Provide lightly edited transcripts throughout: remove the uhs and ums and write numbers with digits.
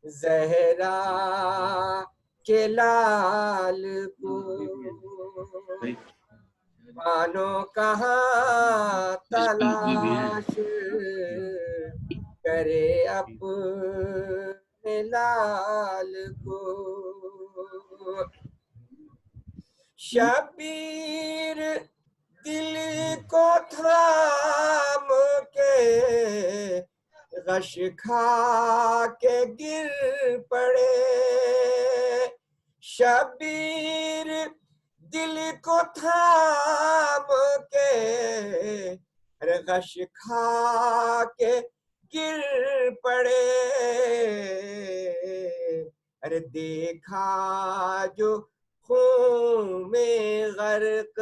زہرا کے لال کو مانو کہاں تلاش کرے اپنے لال کو. شبیر دل کو تھام کے غش کھا کے گر پڑے. شبیر دل کو تھام کے غش کھا کے گر پڑے. ارے دیکھا جو خون میں غرق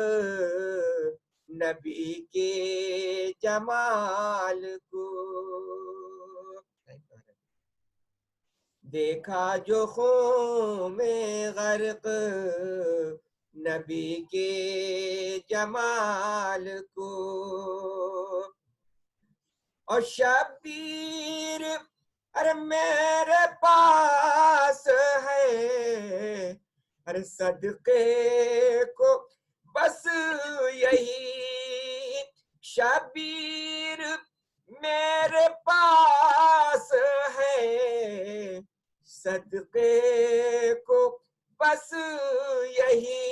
نبی کے جمال کو. دیکھا جو خون میں غرق نبی کے جمال کو. اور شبیر ارے میرے پاس ہے ارے صدقے کو بس یہی. شبیر میرے پاس ہے صدقے کو بس یہی.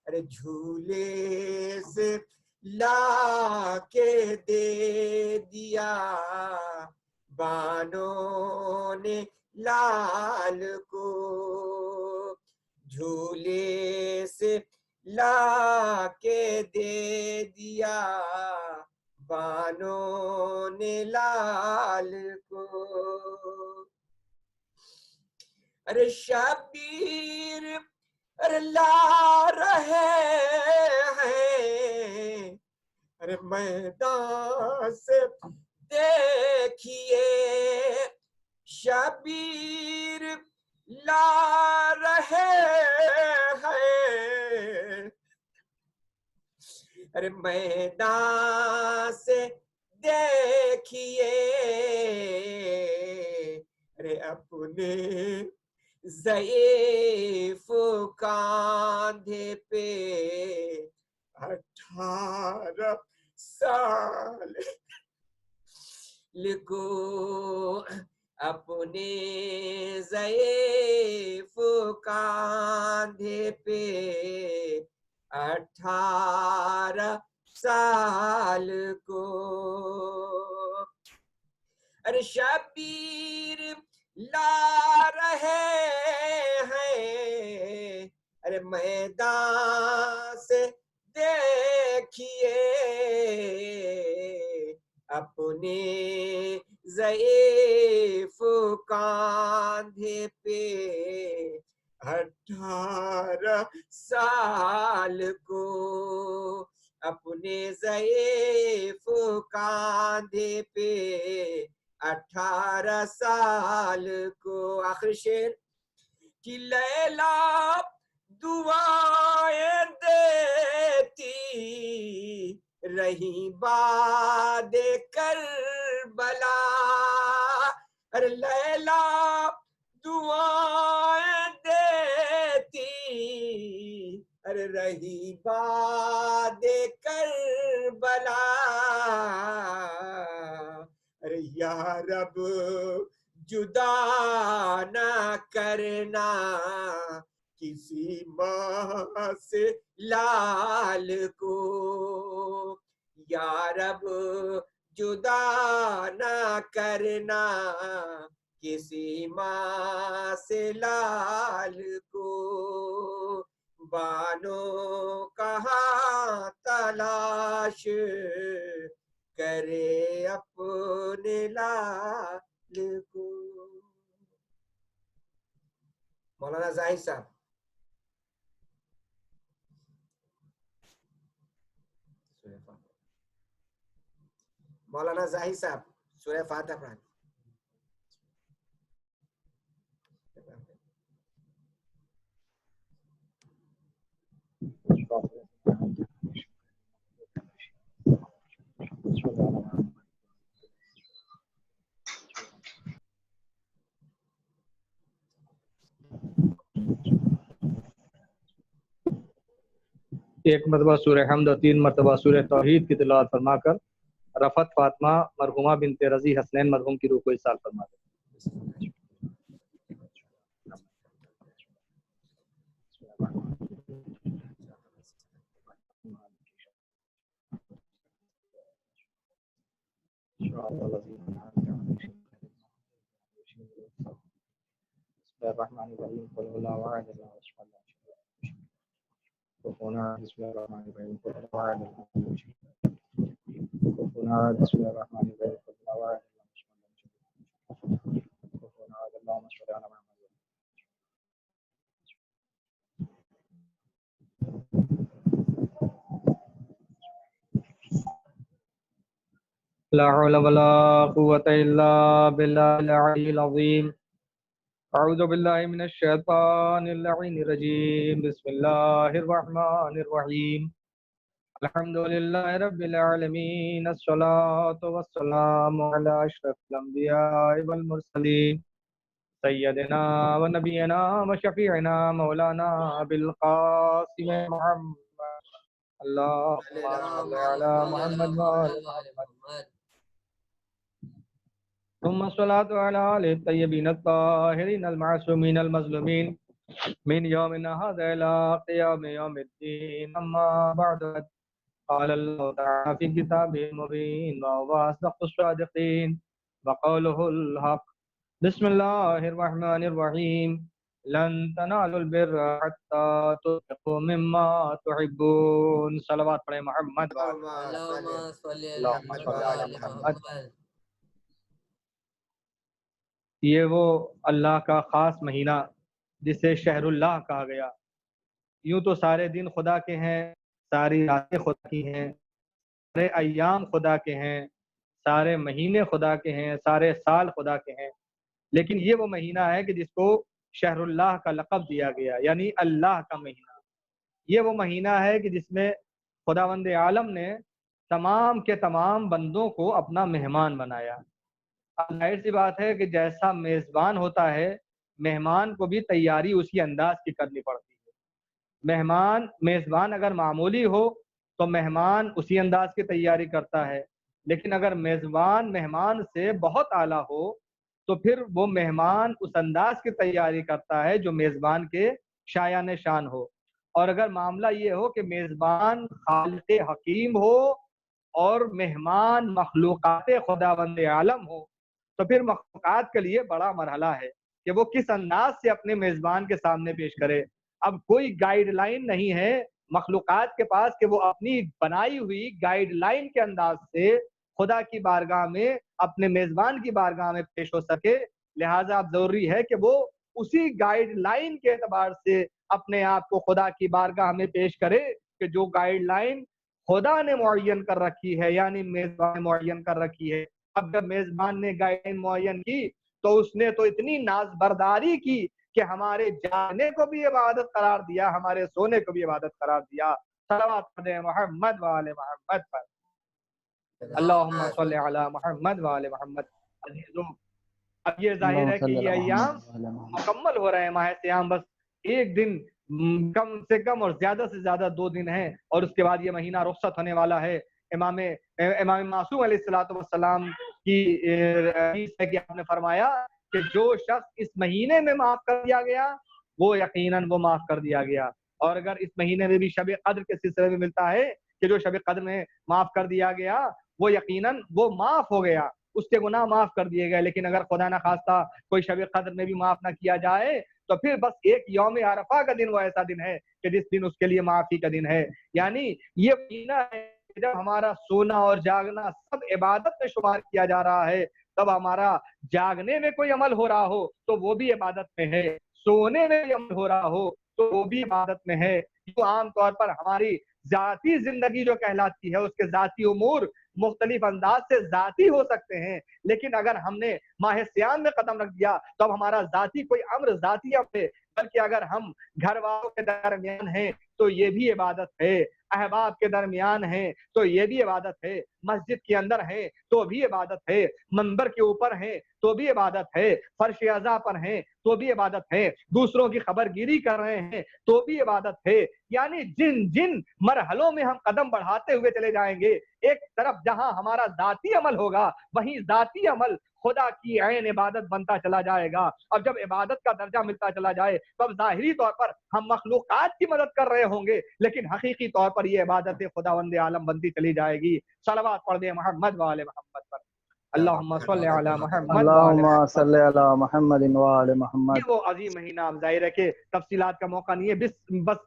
ارے جھولے سے لا کے دے دیا بانوں نے لال کو. جھولے سے لا کے دے دیا بانوں نے لال کو. ارے شبیر ارے لا رہے ہیں ارے میدان سے دیکھیے. شبیر لا رہے ہیں ارے میدان سے دیکھیے. ارے اپنے ضعیف کاندھے پہ 18 سال لکھو. اپنے ضعیف کاندھے پہ 18 سال کو. ارے شبیر لا رہے ہیں ارے میدان سے دیکھیے. اپنے ضعیف کاندھے پہ 18 سال کو. اپنے ضعیف کاندھے پہ 18 سال کو. آخر شعر کہ لیلا دعائیں دیتی رہی باد کربلا. ارے لیلا دعائیں دیتی ارے رہی باد کربلا. ارے یا رب جدا نہ کرنا کسی ماں سے لال کو. یا رب جدا نہ کرنا کسی ماں سے لال کو. بانو کہاں تلاش کرے اپنے لال کو. مولانا زاہد صاحب. مولانا زاہد صاحب سورہ فاتحہ پڑھیں. ایک مرتبہ سورہ حمد اور 3 مرتبہ سورہ توحید کی تلاوت فرما کر رفعت فاطمہ مرحومہ بنت رضی حسنین مرحوم کی روح کو اصال فرما دیں۔ الرحمن الرحیم قل هو الله احد الله الصمد بسم الله الرحمن الرحیم قل هو الله احد بسم الله الرحمن الرحیم قل هو الله احد اللهم صل على محمد لا حول ولا قوة إلا بالله العلي العظيم أعوذ بالله من الشيطان اللعين الرجيم بسم الله الرحمن الرحيم الحمد لله رب العالمين الصلاة والسلام على أشرف الأنبياء والمرسلين سيدنا ونبينا وشفيعنا مولانا أبي القاسم محمد اللهم صل على محمد وآل محمد ثم الصلاة على آل الطيبين الطاهرين المعصومين المظلومين من يومنا هذا إلى قيام يوم الدين أما بعد قال الله تعالى في كتابه المبين وهو أصدق الصادقين وقوله الحق بسم الله الرحمن الرحيم لن تنالوا البر حتى تنفقوا مما تحبون صلوات پڑھیں محمد اللهم صل على محمد۔ یہ وہ اللہ کا خاص مہینہ جسے شہر اللہ کہا گیا۔ یوں تو سارے دن خدا کے ہیں، ساری راتیں خدا کی ہیں، سارے ایام خدا کے ہیں، سارے مہینے خدا کے ہیں، سارے سال خدا کے ہیں، لیکن یہ وہ مہینہ ہے کہ جس کو شہر اللہ کا لقب دیا گیا، یعنی اللہ کا مہینہ۔ یہ وہ مہینہ ہے کہ جس میں خداوند عالم نے تمام کے تمام بندوں کو اپنا مہمان بنایا۔ ظاہر سی بات ہے کہ جیسا میزبان ہوتا ہے، مہمان کو بھی تیاری اسی انداز کی کرنی پڑتی ہے۔ میزبان اگر معمولی ہو تو مہمان اسی انداز کی تیاری کرتا ہے، لیکن اگر میزبان مہمان سے بہت اعلیٰ ہو تو پھر وہ مہمان اس انداز کی تیاری کرتا ہے جو میزبان کے شایان شان ہو۔ اور اگر معاملہ یہ ہو کہ میزبان خالق حکیم ہو اور مہمان مخلوقات خداوند عالم ہو تو پھر مخلوقات کے لیے بڑا مرحلہ ہے کہ وہ کس انداز سے اپنے میزبان کے سامنے پیش کرے۔ اب کوئی گائیڈ لائن نہیں ہے مخلوقات کے پاس کہ وہ اپنی بنائی ہوئی گائیڈ لائن کے انداز سے خدا کی بارگاہ میں اپنے میزبان کی بارگاہ میں پیش ہو سکے، لہٰذا اب ضروری ہے کہ وہ اسی گائیڈ لائن کے اعتبار سے اپنے آپ کو خدا کی بارگاہ میں پیش کرے کہ جو گائیڈ لائن خدا نے معین کر رکھی ہے، یعنی میزبان نے معین کر رکھی ہے۔ اب جب میزبان نے گائیڈ لائن معین کی تو اس نے تو اتنی ناز برداری کی کہ ہمارے جانے کو بھی عبادت قرار دیا، ہمارے سونے کو بھی عبادت قرار دیا۔ صلوات پڑھیں محمد وآل محمد پر۔ اللہم صلی علی محمد وآل محمد۔ عزیزو، اب یہ ظاہر ہے کہ یہ ایام مکمل ہو رہے ہیں، ماہ سیام بس ایک دن کم سے کم اور زیادہ سے زیادہ 2 دن ہیں، اور اس کے بعد یہ مہینہ رخصت ہونے والا ہے۔ امام معصوم علیہ السلام کی حدیث ہے کہ آپ نے فرمایا کہ جو شخص اس مہینے میں معاف کر دیا گیا وہ یقیناً وہ معاف کر دیا گیا، اور اگر اس مہینے میں بھی شب قدر کے سلسلے میں ملتا ہے کہ جو شب قدر میں معاف کر دیا گیا وہ یقیناً وہ معاف ہو گیا، اس کے گناہ معاف کر دیے گئے۔ لیکن اگر خدا نہ خواستہ کوئی شب قدر میں بھی معاف نہ کیا جائے تو پھر بس ایک یوم عرفہ کا دن وہ ایسا دن ہے کہ جس دن اس کے لیے معافی کا دن ہے۔ یعنی یہ مہینہ ہے جب ہمارا سونا اور جاگنا سب عبادت میں شمار کیا جا رہا ہے، تب ہمارا جاگنے میں کوئی عمل ہو رہا ہو تو وہ بھی عبادت میں ہے، سونے میں بھی عمل ہو رہا ہو تو وہ بھی عبادت میں ہے۔ جو عام طور پر ہماری ذاتی زندگی جو کہلاتی ہے اس کے ذاتی امور مختلف انداز سے ذاتی ہو سکتے ہیں، لیکن اگر ہم نے ماہ سیام میں قدم رکھ دیا تو اب ہمارا ذاتی کوئی امر ذاتی امر ہے، بلکہ اگر ہم گھر والوں کے درمیان ہیں تو یہ بھی عبادت ہے۔ احباب کے درمیان ہیں تو یہ بھی عبادت ہے، مسجد کے اندر ہیں تو بھی عبادت ہے، منبر کے اوپر ہیں تو بھی عبادت ہے، فرش اعضاء پر ہیں تو بھی عبادت ہے، دوسروں کی خبر گیری کر رہے ہیں تو بھی عبادت ہے۔ یعنی جن جن مرحلوں میں ہم قدم بڑھاتے ہوئے چلے جائیں گے، ایک طرف جہاں ہمارا ذاتی عمل ہوگا وہیں ذاتی عمل خدا کی عین عبادت بنتا چلا جائے گا۔ اب جب عبادت کا درجہ ملتا چلا جائے تو اب ظاہری طور پر ہم مخلوقات کی مدد کر رہے ہوں گے، لیکن حقیقی طور پر یہ عبادت خداوند عالم بنتی چلی جائے گی۔ صلوات پڑھ دیں محمد وآل محمد پر۔ اللہم صلی علی محمد وآل اللہم محمد۔ صلی علی محمد وآل محمد۔ یہ وہ عظیم مہینہ، اب ظاہر ہے کہ تفصیلات کا موقع نہیں ہے، بس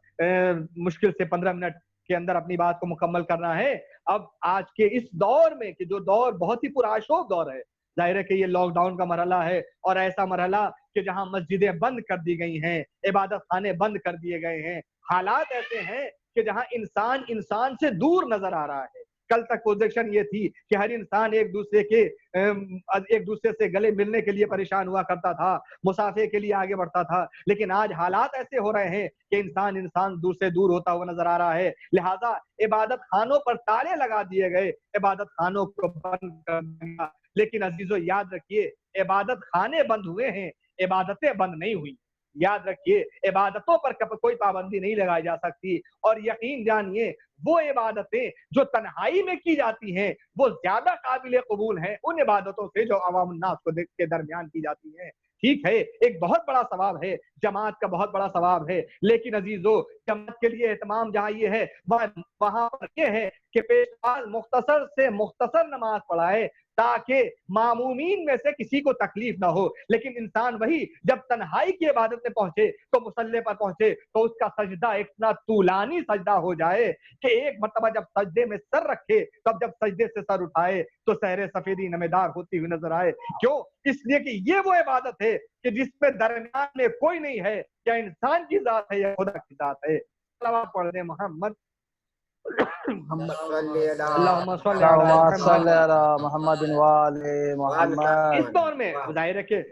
مشکل سے 15 منٹ کے اندر اپنی بات کو مکمل کرنا ہے۔ اب آج کے اس دور میں کہ جو دور بہت ہی پرآشوب دور ہے، ظاہر ہے کہ یہ لاک ڈاؤن کا مرحلہ ہے، اور ایسا مرحلہ کہ جہاں مسجدیں بند کر دی گئی ہیں، عبادت خانے بند کر دیے گئے ہیں، حالات ایسے ہیں کہ جہاں انسان انسان سے دور نظر آ رہا ہے۔ کل تک پوزیشن یہ تھی کہ ہر انسان ایک دوسرے سے گلے ملنے کے لیے پریشان ہوا کرتا تھا، مسافے کے لیے آگے بڑھتا تھا، لیکن آج حالات ایسے ہو رہے ہیں کہ انسان دور سے دور ہوتا ہوا نظر آ رہا ہے۔ لہٰذا عبادت خانوں پر تالے لگا دیے گئے، عبادت خانوں کو بند کر دیا۔ لیکن عزیزو یاد رکھیے، عبادت خانے بند ہوئے ہیں، عبادتیں بند نہیں ہوئی۔ یاد رکھیے، عبادتوں پر کوئی پابندی نہیں لگائی جا سکتی، اور یقین جانیے وہ عبادتیں جو تنہائی میں کی جاتی ہیں وہ زیادہ قابل قبول ہیں ان عبادتوں سے جو عوام الناس کو کے درمیان کی جاتی ہیں۔ ٹھیک ہے، ایک بہت بڑا ثواب ہے، جماعت کا بہت بڑا ثواب ہے، لیکن عزیزو جماعت کے لیے اہتمام جہاں یہ ہے وہاں پر یہ ہے کہ پیشواز مختصر سے مختصر نماز پڑھائے تاکہ معمومین میں سے کسی کو تکلیف نہ ہو۔ لیکن انسان وہی جب تنہائی کی عبادت میں پہنچے تو مصلی پر پہنچے تو اس کا سجدہ اتنا طولانی سجدہ ہو جائے کہ ایک مرتبہ جب سجدے میں سر رکھے تب جب سجدے سے سر اٹھائے تو سحر سفیدی نمدار ہوتی ہوئی نظر آئے۔ کیوں؟ اس لیے کہ یہ وہ عبادت ہے کہ جس میں درمیان میں کوئی نہیں ہے، یا انسان کی ذات ہے یا خدا کی ذات ہے۔ صلوات پڑھ دیں محمد اللہم صلی صلی علی علی محمد وآل محمد۔ اس دور میں ظاہر ہے کہ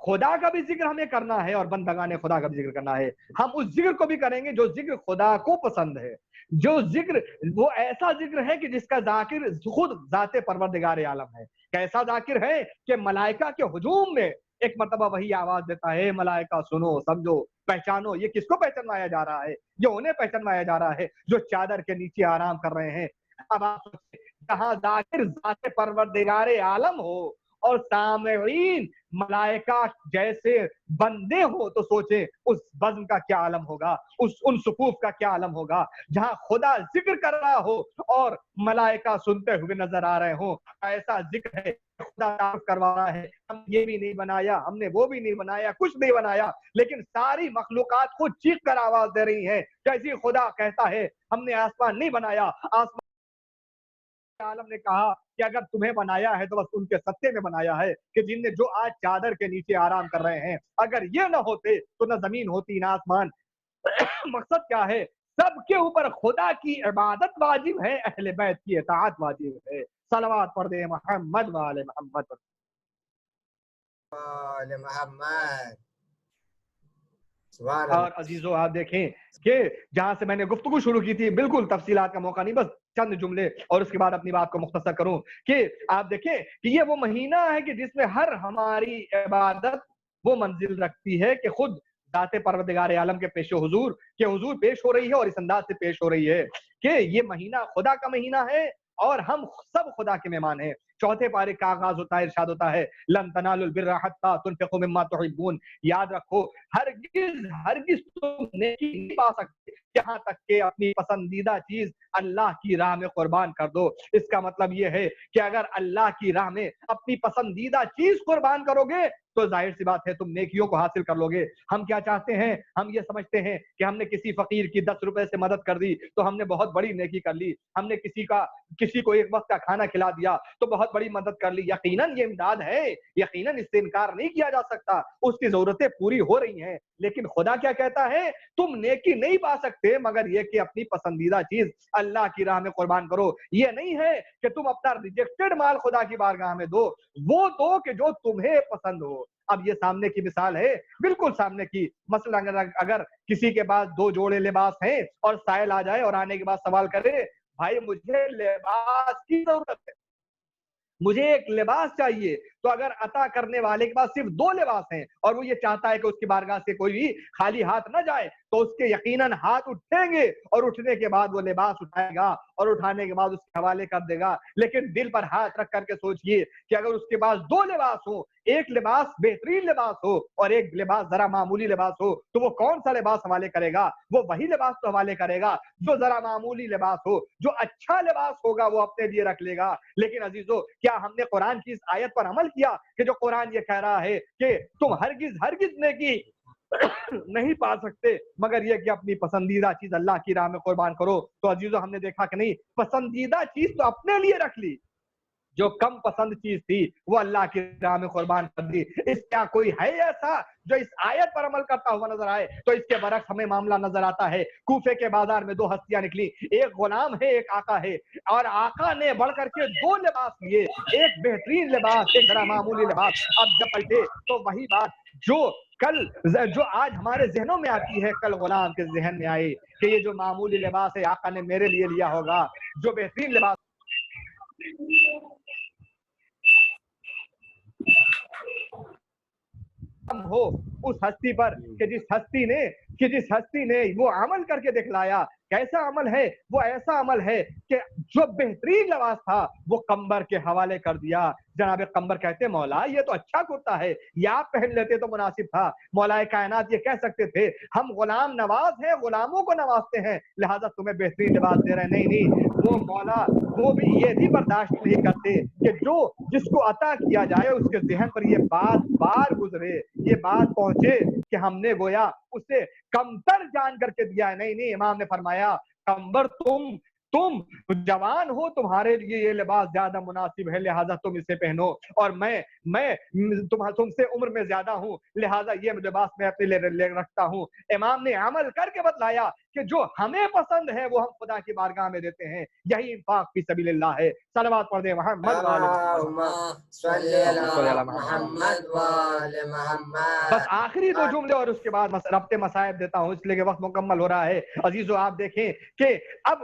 خدا کا بھی ذکر ہمیں کرنا ہے اور بندگان خدا کا بھی ذکر کرنا ہے۔ ہم اس ذکر کو بھی کریں گے جو ذکر خدا کو پسند ہے، جو ذکر وہ ایسا ذکر ہے کہ جس کا ذاکر خود ذات پروردگار عالم ہے۔ کیسا ذاکر ہے کہ ملائکہ کے ہجوم میں ایک مرتبہ وہی آواز دیتا ہے، ملائکہ سنو سمجھو پہچانو۔ یہ کس کو پہچانوایا جا رہا ہے؟ یہ انہیں پہچانوایا جا رہا ہے جو چادر کے نیچے آرام کر رہے ہیں۔ اب آپ سوچیں، جہاں ذاکر ذات پروردگار عالم ہو اور سامعین ملائکہ جیسے بندے ہو تو سوچیں اس بزم کا کیا عالم ہوگا، ان صفوف کا کیا عالم ہوگا۔ جہاں خدا ذکر کر رہا ہو اور ملائکہ سنتے ہوئے نظر آ رہے ہوں، ایسا ذکر ہے خدا تعارف کروا رہا ہے، ہم یہ بھی نہیں بنایا، ہم نے وہ بھی نہیں بنایا، کچھ نہیں بنایا، لیکن ساری مخلوقات خود چیخ کر آواز دے رہی ہیں جیسی خدا کہتا ہے ہم نے آسمان نہیں بنایا، آسمان عالم نے کہا کہ اگر تمہیں بنایا ہے تو بس ان کے ستے میں بنایا ہے کہ جن نے جو آج چادر کے نیچے آرام کر رہے ہیں، اگر یہ نہ ہوتے تو نہ زمین ہوتی نہ آسمان۔ مقصد کیا ہے؟ سب کے اوپر خدا کی عبادت واجب ہے، اہل بیت کی اطاعت واجب ہے۔ صلوات پڑھ دیں محمد وآل محمد۔ اور عزیزو آپ دیکھیں کہ جہاں سے میں نے گفتگو شروع کی تھی، بالکل تفصیلات کا موقع نہیں، بس چند جملے اور اس کے بعد اپنی بات کو مختصر کروں کہ آپ دیکھیں کہ یہ وہ مہینہ ہے کہ جس میں ہر ہماری عبادت وہ منزل رکھتی ہے کہ خود ذات پروردگار عالم کے پیش حضور پیش ہو رہی ہے، اور اس انداز سے پیش ہو رہی ہے کہ یہ مہینہ خدا کا مہینہ ہے اور ہم سب خدا کے مہمان ہیں۔ چوتھے پارے کا آغاز ہوتا ہے، ارشاد ہوتا ہے لن تنالوا البر حتى تنفقوا مما تحبون۔ یاد رکھو ہرگز تم نیکی نہیں پا سکتے یہاں تک کہ اپنی پسندیدہ چیز اللہ کی راہ میں قربان کر دو۔ اس کا مطلب یہ ہے کہ اگر اللہ کی راہ میں اپنی پسندیدہ چیز قربان کرو گے تو ظاہر سی بات ہے تم نیکیوں کو حاصل کر لو گے۔ ہم کیا چاہتے ہیں؟ ہم یہ سمجھتے ہیں کہ ہم نے کسی فقیر کی 10 روپے سے مدد کر دی تو ہم نے بہت بڑی نیکی کر لی، ہم نے کسی کو ایک وقت کا کھانا کھلا دیا تو بہت بڑی مدد کر لی۔ یقیناً یہ امداد ہے، یقیناً اس سے انکار نہیں کیا جا سکتا، اس کی ضرورتیں پوری ہو رہی ہیں، لیکن خدا کیا کہتا ہے؟ تم نیکی نہیں پا سکتے مگر یہ کہ اپنی پسندیدہ چیز اللہ کی راہ میں قربان کرو۔ یہ نہیں ہے کہ تم اپنا ریجیکٹڈ مال خدا کی بارگاہ میں دو، وہ دو کہ جو تمہیں پسند ہو۔ اب یہ سامنے کی مثال ہے، بالکل سامنے کی. مثلا اگر کسی کے پاس 2 جوڑے لباس ہیں اور سائل آ جائے اور آنے کے بعد سوال کرے بھائی مجھے لباس کی ضرورت ہے، مجھے ایک لباس چاہیے، تو اگر عطا کرنے والے کے پاس صرف 2 لباس ہیں اور وہ یہ چاہتا ہے کہ اس کی بارگاہ سے کوئی بھی خالی ہاتھ نہ جائے، تو اس کے یقیناً ہاتھ اٹھیں گے اور اٹھنے کے بعد وہ لباس اٹھائے گا اور اٹھانے کے بعد اس کے حوالے کر دے گا. لیکن دل پر ہاتھ رکھ کر کے سوچئے کہ اگر اس کے پاس 2 لباس ہوں، ایک لباس بہترین لباس ہو اور ایک لباس ذرا معمولی لباس ہو، تو وہ کون سا لباس حوالے کرے گا؟ وہ وہی لباس تو حوالے کرے گا جو ذرا معمولی لباس ہو. جو اچھا لباس ہوگا وہ اپنے لیے رکھ لے گا. لیکن عزیزو، کیا ہم نے قرآن کی اس آیت پر عمل کیا کہ جو قرآن یہ کہہ رہا ہے کہ تم ہرگز نیکی نہیں پا سکتے مگر یہ کہ اپنی پسندیدہ چیز اللہ کی راہ میں قربان کرو؟ تو عزیزو، ہم نے دیکھا کہ نہیں، پسندیدہ چیز تو اپنے لیے رکھ لی، جو کم پسند چیز تھی وہ اللہ کی راہ میں قربان کر دی. اس کیا کوئی ہے ایسا جو اس آیت پر عمل کرتا ہوا نظر آئے؟ تو اس کے برعکس ہمیں معاملہ نظر آتا ہے. کوفے کے بازار میں 2 ہستیاں نکلی، ایک غلام ہے ایک آقا ہے، اور آقا نے بڑھ کر کے 2 لباس لیے، ایک بہترین لباس، ایک ذرا معمولی لباس. اب جب پلٹے تو وہی بات جو آج ہمارے ذہنوں میں آتی ہے کل غلام کے ذہن میں آئی کہ یہ جو معمولی لباس ہے آقا نے میرے لیے لیا ہوگا، جو بہترین لباس ہو اس ہستی پر کہ جس ہستی نے وہ عمل کر کے دکھلایا. کیسا عمل ہے؟ وہ ایسا عمل ہے کہ جو بہترین لباس تھا وہ قمبر کے حوالے کر دیا. جناب قمبر کہتے مولا یہ تو اچھا کرتا ہے، یہ آپ پہن لیتے تو مناسب تھا. مولا کائنات یہ کہہ سکتے تھے ہم غلام نواز ہیں، غلاموں کو نوازتے ہیں، لہذا تمہیں بہترین لباس دے رہے ہیں. نہیں، وہ مولا وہ بھی یہ بھی برداشت نہیں کرتے کہ جس کو عطا کیا جائے اس کے ذہن پر یہ بات بار گزرے، یہ بات پہنچے کہ ہم نے گویا اسے کمتر جان کر کے دیا ہے. نہیں، امام نے فرمایا کمبر تم جوان ہو، تمہارے لیے یہ لباس زیادہ مناسب ہے، لہذا تم اسے پہنو، اور میں تم سے عمر میں زیادہ ہوں، لہذا یہ لباس میں اپنے لیے رکھتا ہوں. امام نے عمل کر کے بتلایا کہ جو ہمیں پسند ہے وہ ہم خدا کی بارگاہ میں دیتے ہیں. یہی انفاق فی سبیل اللہ ہے. صلوات پڑھ دیں محمد بس آخری 2 جملے اور اس کے بعد ربط مصائب دیتا ہوں اس لیے کہ وقت مکمل ہو رہا ہے. عزیزو، آپ دیکھیں کہ اب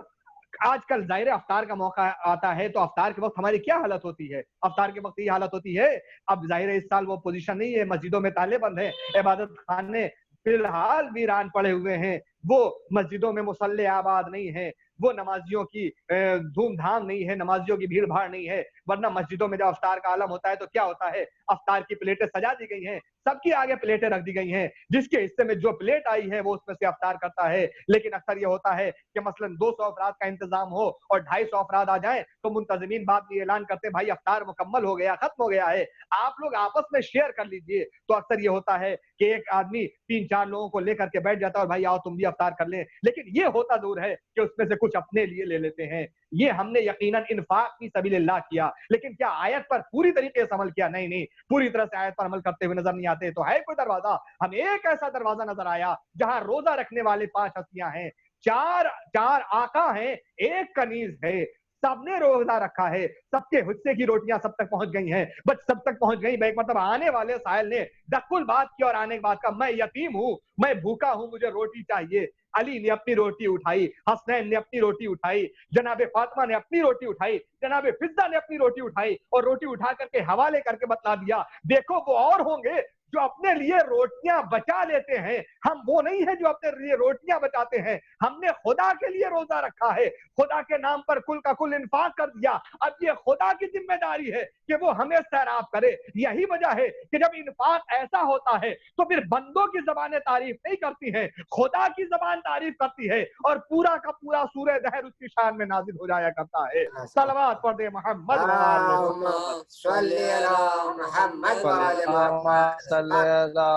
آج کل ظاہر افطار کا موقع آتا ہے تو افطار کے وقت ہماری کیا حالت ہوتی ہے؟ افطار کے وقت یہ حالت ہوتی ہے، اب ظاہر اس سال وہ پوزیشن نہیں ہے، مسجدوں میں تالے بند ہیں، عبادت خانے فی الحال ویران پڑے ہوئے ہیں، وہ مسجدوں میں مصلی آباد نہیں ہیں، وہ نمازیوں کی دھوم دھام نہیں ہے، نمازیوں کی بھیڑ بھاڑ نہیں ہے. ورنہ مسجدوں میں جب افطار کا عالم ہوتا ہے تو کیا ہوتا ہے؟ افطار کی پلیٹیں سجا دی گئی ہیں، سب کی آگے پلیٹیں رکھ دی گئی ہیں، جس کے حصے میں جو پلیٹ آئی ہے وہ اس میں سے افطار کرتا ہے. لیکن اکثر یہ ہوتا ہے کہ مثلا 200 افراد کا انتظام ہو اور 250 افراد آ جائیں تو منتظمین بعد میں اعلان کرتے ہیں بھائی افطار مکمل ہو گیا، ختم ہو گیا ہے، آپ لوگ آپس میں شیئر کر لیجئے. تو اکثر یہ ہوتا ہے کہ ایک آدمی 3-4 لوگوں کو لے کر کے بیٹھ جاتا ہے اور بھائی آؤ تم بھی افطار کر لیں، لیکن یہ ہوتا ضرور ہے کہ اس میں سے کچھ اپنے لیے لے لیتے ہیں. یہ ہم نے یقیناً انفاق فی سبیل اللہ کیا، لیکن کیا آیت پر پوری طریقے سے عمل کیا؟ نہیں، پوری طرح سے آیت پر عمل کرتے ہوئے نظر نہیں آتے. تو ہے کوئی دروازہ؟ ہمیں ایک ایسا دروازہ نظر آیا جہاں روزہ رکھنے والے 5 ہستیاں ہیں، 4 آقا ہیں، ایک کنیز ہے، سب نے روزہ رکھا ہے، سب کے حصے کی روٹیاں سب تک پہنچ گئی ہیں، بس سب تک پہنچ گئی. ایک مرتبہ آنے والے سائل نے دقل بات کی اور آنے کے بعد کہا میں یتیم ہوں، میں بھوکا ہوں، مجھے روٹی چاہیے. علی نے اپنی روٹی اٹھائی، حسنین نے اپنی روٹی اٹھائی، جناب فاطمہ نے اپنی روٹی اٹھائی، جناب فضہ نے اپنی روٹی اٹھائی اور روٹی اٹھا کر کے حوالے کر کے بتلا دیا دیکھو وہ اور ہوں گے جو اپنے لیے روٹیاں بچا لیتے ہیں، ہم وہ نہیں ہیں جو اپنے لیے روٹیاں بچاتے ہیں. ہم نے خدا کے لیے روزہ رکھا ہے، خدا کے نام پر کل کا کل انفاق کر دیا. اب یہ خدا کی ذمہ داری ہے کہ وہ ہمیں سیراب کرے. یہی وجہ ہے کہ جب انفاق ایسا ہوتا ہے تو پھر بندوں کی زبانیں تعریف نہیں کرتی ہیں، خدا کی زبان تعریف کرتی ہے اور پورا کا پورا سورہ دہر اس کی شان میں نازل ہو جایا کرتا ہے. صلوات پڑھ دے محمد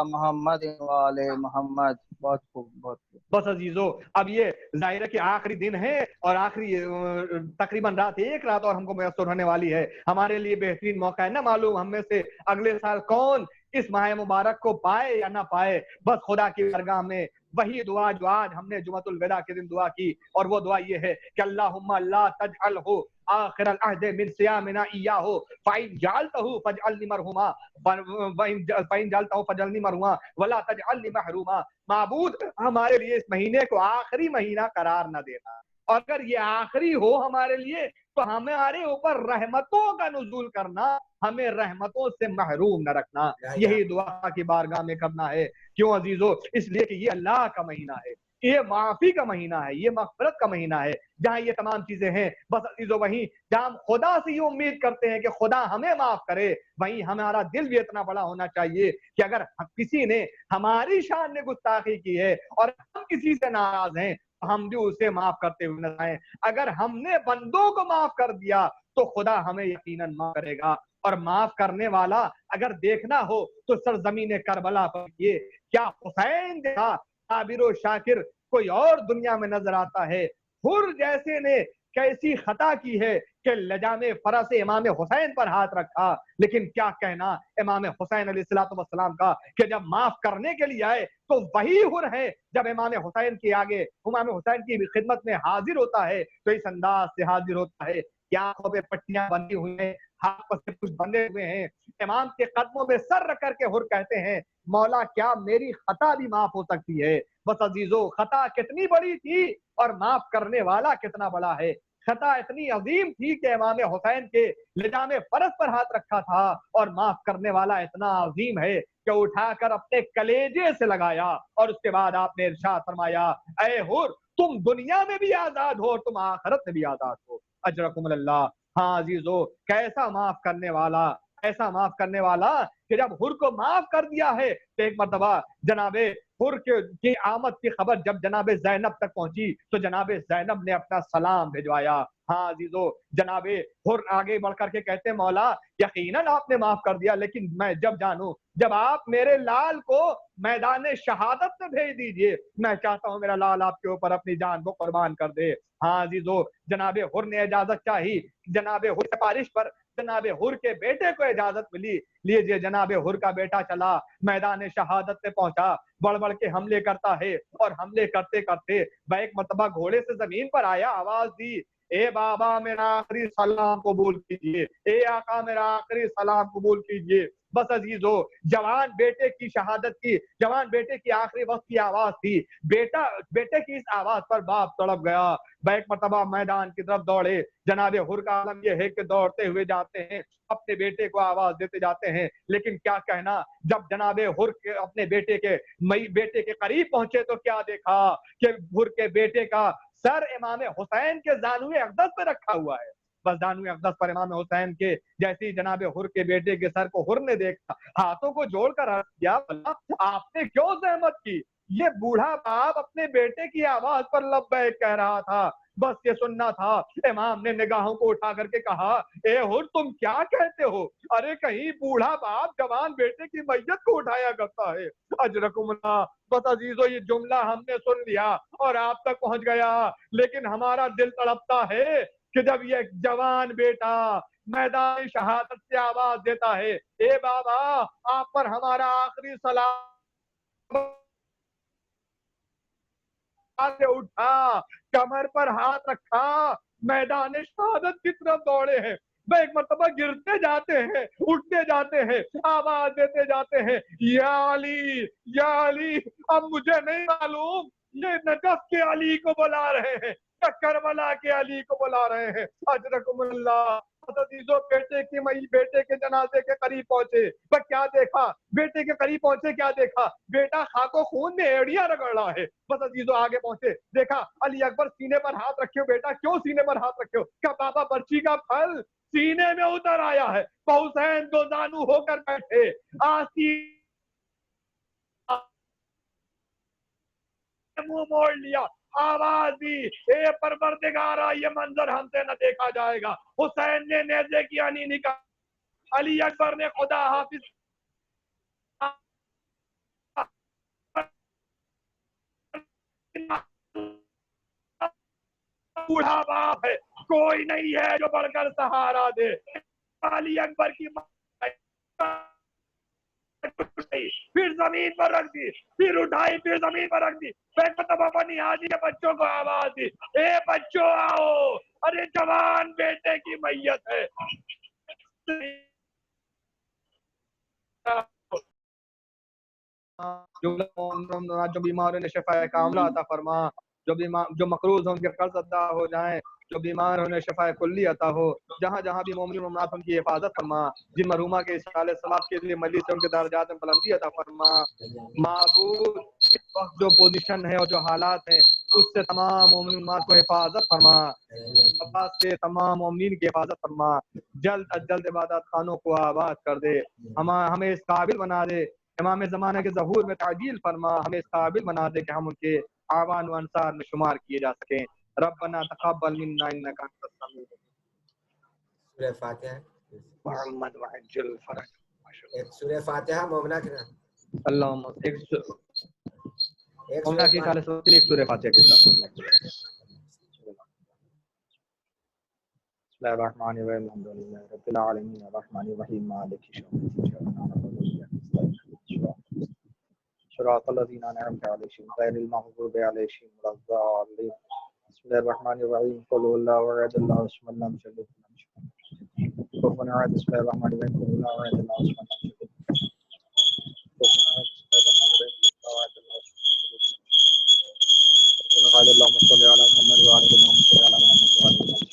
محمد وعلى محمد. بہت خوب، بہت خوب. بس عزیزو، اب یہ ظاہر ہے کہ آخری دن ہے اور آخری تقریباً ایک رات اور ہم کو میسر ہونے والی ہے. ہمارے لیے بہترین موقع ہے. نہ معلوم ہم میں سے اگلے سال کون اس ماہ مبارک کو پائے یا نہ پائے، بس خدا کی بارگاہ میں وہی دعا جو آج ہم نے جمعۃ الوداع کے دن دعا کی، اور وہ دعا یہ ہے کہ اللہم لا تجعلہ آخر العہد من صیامنا ایاہ فإن جعلتہ فاجعلنی مرحوما فإن جعلتہ فاجعلنی مرحوما ولا تجعلنی محروما۔ معبود ہمارے لیے اس مہینے کو آخری مہینہ قرار نہ دینا، اور اگر یہ آخری ہو ہمارے لیے تو ہمارے اوپر رحمتوں کا نزول کرنا، ہمیں رحمتوں سے محروم نہ رکھنا۔ یہی دعا کی بارگاہ میں کرنا ہے۔ کیوں عزیزو؟ اس لیے کہ یہ اللہ کا مہینہ ہے، یہ معافی کا مہینہ ہے، یہ مغفرت کا مہینہ ہے، جہاں یہ تمام چیزیں ہیں۔ بس عزیزو وہیں جہاں ہم خدا سے یہ امید کرتے ہیں کہ خدا ہمیں معاف کرے، وہیں ہمارا دل بھی اتنا بڑا ہونا چاہیے کہ اگر کسی نے ہماری شان میں گستاخی کی ہے اور ہم کسی سے ناراض ہیں، ہم بھی اسے معاف کرتے ہوئے نظر آئیں۔ اگر ہم نے بندوں کو معاف کر دیا تو خدا ہمیں یقیناً معاف کرے گا، اور معاف کرنے والا اگر دیکھنا ہو تو سرزمین کربلا پر یہ کیا حسین جیسا صابر و شاکر کوئی اور دنیا میں نظر آتا ہے؟ حر جیسے نے کیسی خطا کی ہے کہ لجام فرس امام حسین پر ہاتھ رکھا، لیکن کیا کہنا امام حسین علیہ السلام کا کہ جب معاف کرنے کے لیے آئے تو وہی حر ہے، جب امام حسین کے آگے امام حسین کی خدمت میں حاضر ہوتا ہے تو اس انداز سے حاضر ہوتا ہے کہ آنکھوں پہ پٹیاں بندھی ہوئی ہیں، ہاتھ پر کچھ بندھے ہوئے ہیں، امام کے قدموں میں سر رکھ کر کے حر کہتے ہیں مولا کیا میری خطا بھی معاف ہو سکتی ہے؟ بس عزیزو خطا کتنی بڑی تھی اور معاف کرنے والا کتنا بڑا ہے۔ خطا اتنی عظیم تھی کہ امام حسین کے لجام فرس پر ہاتھ رکھا تھا، اور معاف کرنے والا اتنا عظیم ہے کہ اٹھا کر اپنے کلیجے سے لگایا، اور اس کے بعد آپ نے ارشاد فرمایا اے حر تم دنیا میں بھی آزاد ہو اور تم آخرت میں بھی آزاد ہو، اجرکم اللہ۔ ہاں عزیزو کیسا معاف کرنے والا، ایسا معاف کرنے والا کہ جب حر کو معاف کر دیا ہے تو ایک مرتبہ جناب حر کی آمد کی خبر جب جناب زینب تک پہنچی تو جناب زینب نے اپنا سلام بھجوایا۔ ہاں عزیزو جناب حر آگے بڑھ کر کے کہتے ہیں مولا یقیناً آپ نے معاف کر دیا، لیکن میں جب جانوں جب آپ میرے لال کو میدان شہادت میں بھیج دیجئے، میں چاہتا ہوں میرا لال آپ کے اوپر اپنی جان کو قربان کر دے۔ ہاں عزیزو جناب حر نے اجازت چاہی، جناب حر سفارش پر جناب حر کے بیٹے کو اجازت ملی، لیجئے جناب حر کا بیٹا چلا میدان شہادت میں پہنچا، بڑھ بڑھ کے حملے کرتا ہے، اور حملے کرتے کرتے ایک مرتبہ گھوڑے سے زمین پر آیا، آواز دی اے بابا میرا آخری سلام قبول کیجئے، اے آقا میرا آخری سلام قبول کیجئے۔ بس عزیزو جوان بیٹے کی شہادت کی، جوان بیٹے کی آخری وقت کی آواز تھی، بیٹے کی اس آواز پر باپ تڑپ گیا، ایک مرتبہ میدان کی طرف دوڑے۔ جناب حر کا عالم یہ ہے کہ دوڑتے ہوئے جاتے ہیں، اپنے بیٹے کو آواز دیتے جاتے ہیں، لیکن کیا کہنا جب جناب حر کے اپنے بیٹے کے قریب پہنچے تو کیا دیکھا کہ حر کے بیٹے کا سر امام حسین کے زانوئے اقدس پہ رکھا ہوا ہے۔ بس زانوئے اقدس پر امام حسین کے جیسی جناب حر کے بیٹے کے سر کو حر نے دیکھا، ہاتھوں کو جوڑ کر عرض کیا آپ نے کیوں زحمت کی؟ یہ بوڑھا باپ اپنے بیٹے کی آواز پر لبیک کہہ رہا تھا، بس یہ سننا تھا۔ امام نے نگاہوں کو اٹھا کر کے کہا اے حر تم کیا کہتے ہو؟ ارے کہیں بوڑھا باپ جوان بیٹے کی میت کو اٹھایا کرتا ہے؟ اجرکم اللہ۔ بس عزیزو یہ جملہ ہم نے سن لیا اور آپ تک پہنچ گیا، لیکن ہمارا دل تڑپتا ہے کہ جب یہ جوان بیٹا میدان شہادت سے آواز دیتا ہے اے بابا آپ پر ہمارا آخری سلام، اٹھا کمر پر ہاتھ رکھا میدان شہادت کی طرف دوڑے ہیں، وہ ایک مرتبہ گرتے جاتے ہیں، اٹھتے جاتے ہیں، آواز دیتے جاتے ہیں یا علی یا علی۔ اب مجھے نہیں معلوم یہ نجف کے علی کو بلا رہے ہیں یا کربلا کے علی کو بلا رہے ہیں۔ اجرکم اللہ۔ عزیزو بیٹے کے جنازے کے قریب پہنچے تو کیا دیکھا؟ بیٹے کے قریب پہنچے کیا دیکھا؟ بیٹا خاک و خون میں ایڑیاں رگڑ رہا ہے۔ بس عزیزو آگے پہنچے دیکھا علی اکبر سینے پر ہاتھ رکھے ہو، بیٹا کیوں سینے پر ہاتھ رکھے ہو؟ کہ بابا برچی کا پھل سینے میں اتر آیا ہے۔ حسین دو زانو ہو کر بیٹھے، آسین منہ موڑ لیا، آواز دی اے پروردگارا یہ منظر ہم سے نہ دیکھا جائے گا۔ حسین نے نیزے کی آنی نکالی، علی اکبر نے خدا حافظ بوڑھا باپ ہے، کوئی نہیں ہے جو بڑھ کر سہارا دے۔ علی اکبر کی زمین پر رکھ دی، پھر اٹھائی پھر زمین پر رکھ دی. ایک مرتبہ بنی حاجی نے بچوں کو آواز دی، اے بچوں آؤ، ارے جوان بیٹے کی میت ہے. جو بیماروں نے شفا کاملہ عطا فرما، جو مقروض ہوں ان کے قرض ادا ہو جائیں، جو بیمار انہیں شفا کلی عطا ہو. جہاں جہاں بھی مومن مومنات ان کی حفاظت فرما. جن مرحومہ کے اسقال ثواب کے لیے مجلس سے ان کے درجات میں بلندی عطا فرما. معبود اس وقت جو پوزیشن ہے اور جو حالات ہیں اس سے تمام مومن مومنات کو حفاظت فرما. عباس سے تمام مومنین کی حفاظت فرما. جلد از جلد عبادت خانوں کو آباد کر دے. ہمیں اس قابل بنا دے. امام زمانہ کے ظہور میں تعجیل فرما. ہمیں اس قابل بنا دے کہ ہم ان کے آوان و انصار میں شمار کیے جا سکیں. ربنا تقبل منا انك انت السميع العليم. سورہ فاتحہ محمد وعجل فرج. ایک سورہ فاتحہ مومنہ کے نام. اللہم ایک مومنہ کی خالص وقت ایک سورہ فاتحہ کے ساتھ. بسم اللہ الرحمن الرحیم الحمد للہ رب العالمین الرحمن الرحیم مالک یوم الدین صراط الذین انعمت علیہم غیر المغضوب علیہم ولا الضالین. بسم اللہ الرحمن الرحیم قل هو الله احد الله الصمد لم يلد ولم يولد ولم يكن له كفوا احد. بسم اللہ الرحمن الرحیم قل هو الله احد الله الصمد لم يلد ولم يولد اللهم صل على محمد وعلى ال محمد وعلى ال محمد وعلى ال محمد.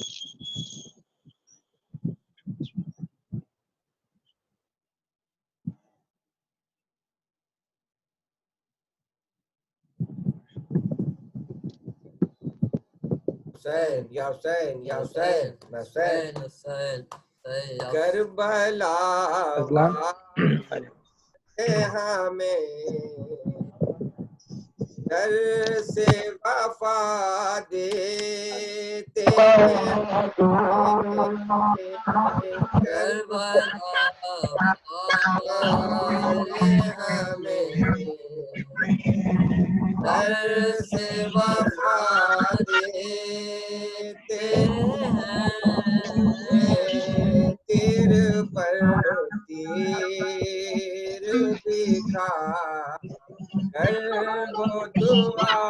حسین یا حسین یا حسین حسین حسین کربلا ہمیں در سے وفا دیتے کربلا ہمیں در سے وفا دیتے ہیں. تیر پر تیر بکھا کر وہ دعا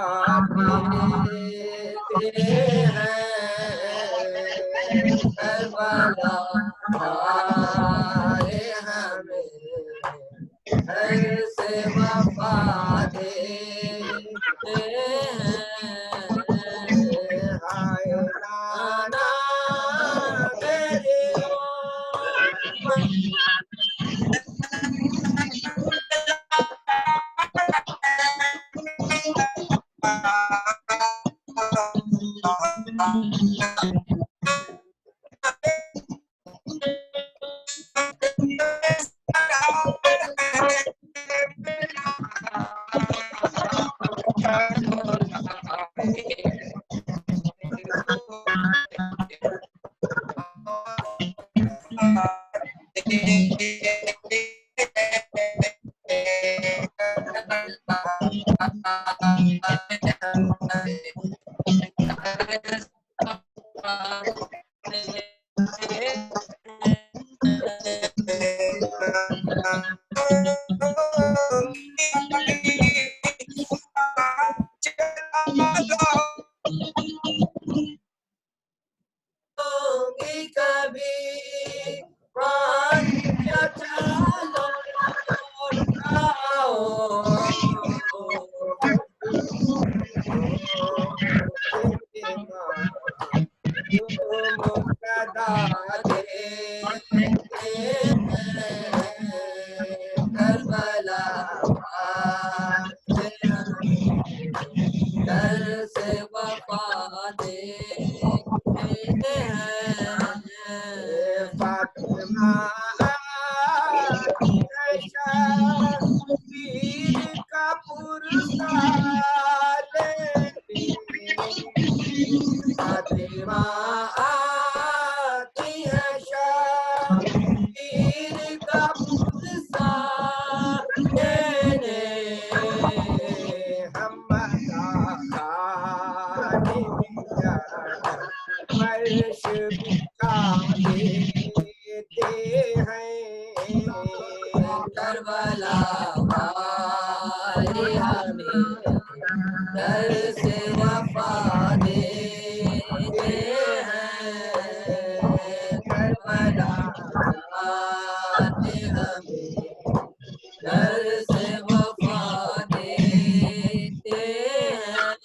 دیتے ہیں. کربلا آئے ہمیں گھر سے وفا دیتے ہیں. ہائے نانا میرے کربلا والے ہمیں در سے وفا دیتے ہیں، کربلا والے ہمیں در سے وفا دیتے ہیں،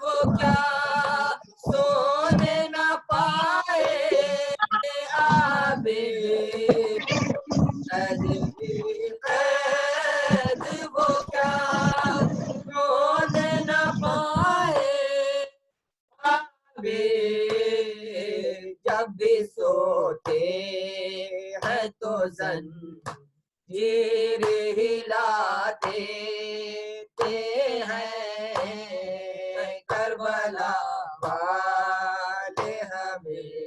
وہ کیا سونے نہ پائے آبے قید وہ کیا سونے نہ پائے آبے، جب بھی سوتے ہیں تو زنجیر ہلاتے ہیں، کربلا والے ہمیں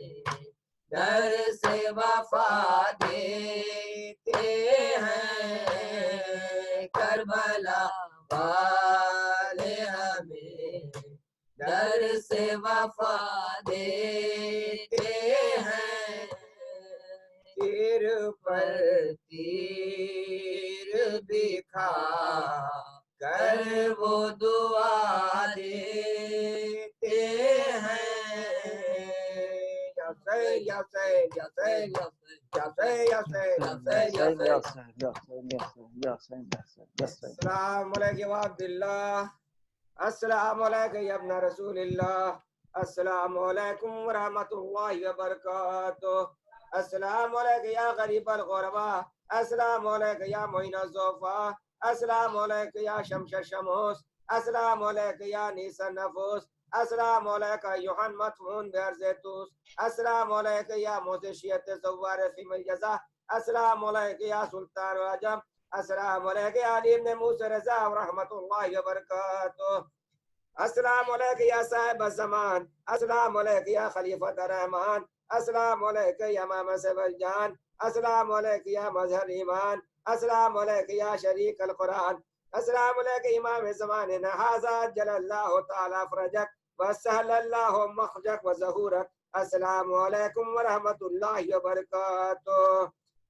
در سے وفا دیتے ہیں، کربلا والے ہمیں در سے وفا دیتے ہیں، تیر پر تیر بھی کھا کر وہ دعا دیتے ہیں، السلام علیکم عبد اللہ، السلام علیکم یا ابن رسول اللہ، السلام علیکم ورحمۃ اللہ وبرکاتہ، السلام علیکم یا غریب الغرباء، السلام علیکم یا معین الضعفاء، السلام علیکم یا شمس الشموس، السلام علیکم یا نیس النفوس، السلام علیکم یوحن مطمون بعرض توس، السلام علیکم یا موزشیت زوار فی الجزا، السلام علیکم یا سلطان العجم، السلام علیکم یا علی بن موسی رضا ورحمۃ اللہ وبرکاتہ، السلام علیکم یا صاحب الزمان، السلام علیکم یا خلیفۃ الرحمن، السلام علیکم یا امام صاحب الجان، السلام علیکم یا مظہر ایمان، السلام علیکم یا شریک القرآن، السلام علیکم امام زماننا ھذا جل اللہ تعالی فرجک وسهل اللہ مخرجک وظہورک، السلام علیکم ورحمۃ اللہ وبرکاتہ،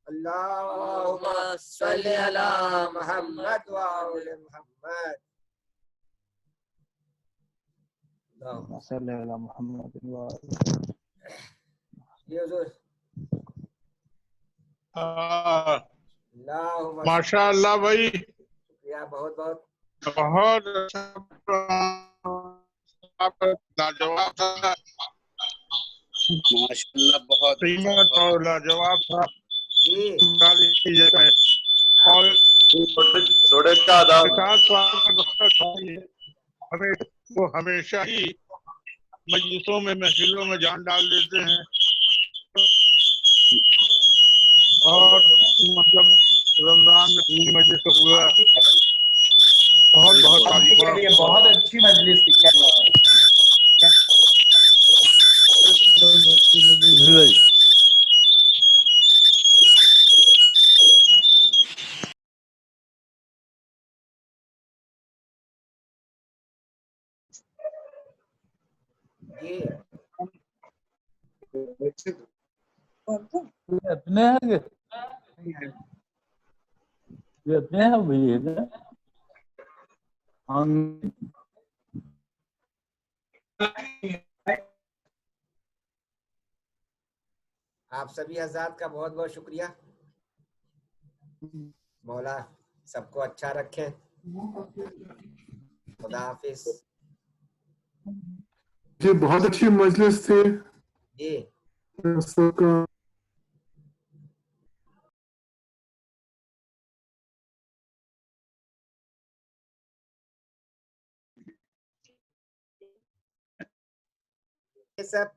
اللہم صلی علی محمد وآل محمد، اللہم صلی علی محمد جی حضور، اللہم ماشاء اللہ بھائی، شکریہ بہت بہت، بہت اچھا لاجواب تھا، ماشاءاللہ بہت قیمت اور لاجواب تھا، جی اور تھوڑے کا آداب خاص طور پر بہت ہمیں وہ ہمیشہ ہی مجلسوں میں محفلوں میں جان ڈال دیتے ہیں، اور مطلب رمضان میں پوری مجلس کا پورا بہت بہت تعریفات، بہت اچھی مجلس تھی، جی اپنے ہیں یہ اپنے ہیں بھائی، آپ سبھی حضرات کا بہت بہت شکریہ، مولا سب کو اچھا رکھیں، خدا حافظ، یہ بہت اچھی مجلس تھی، جی سب کا یہ سب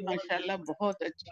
ماشاءاللہ بہت اچھی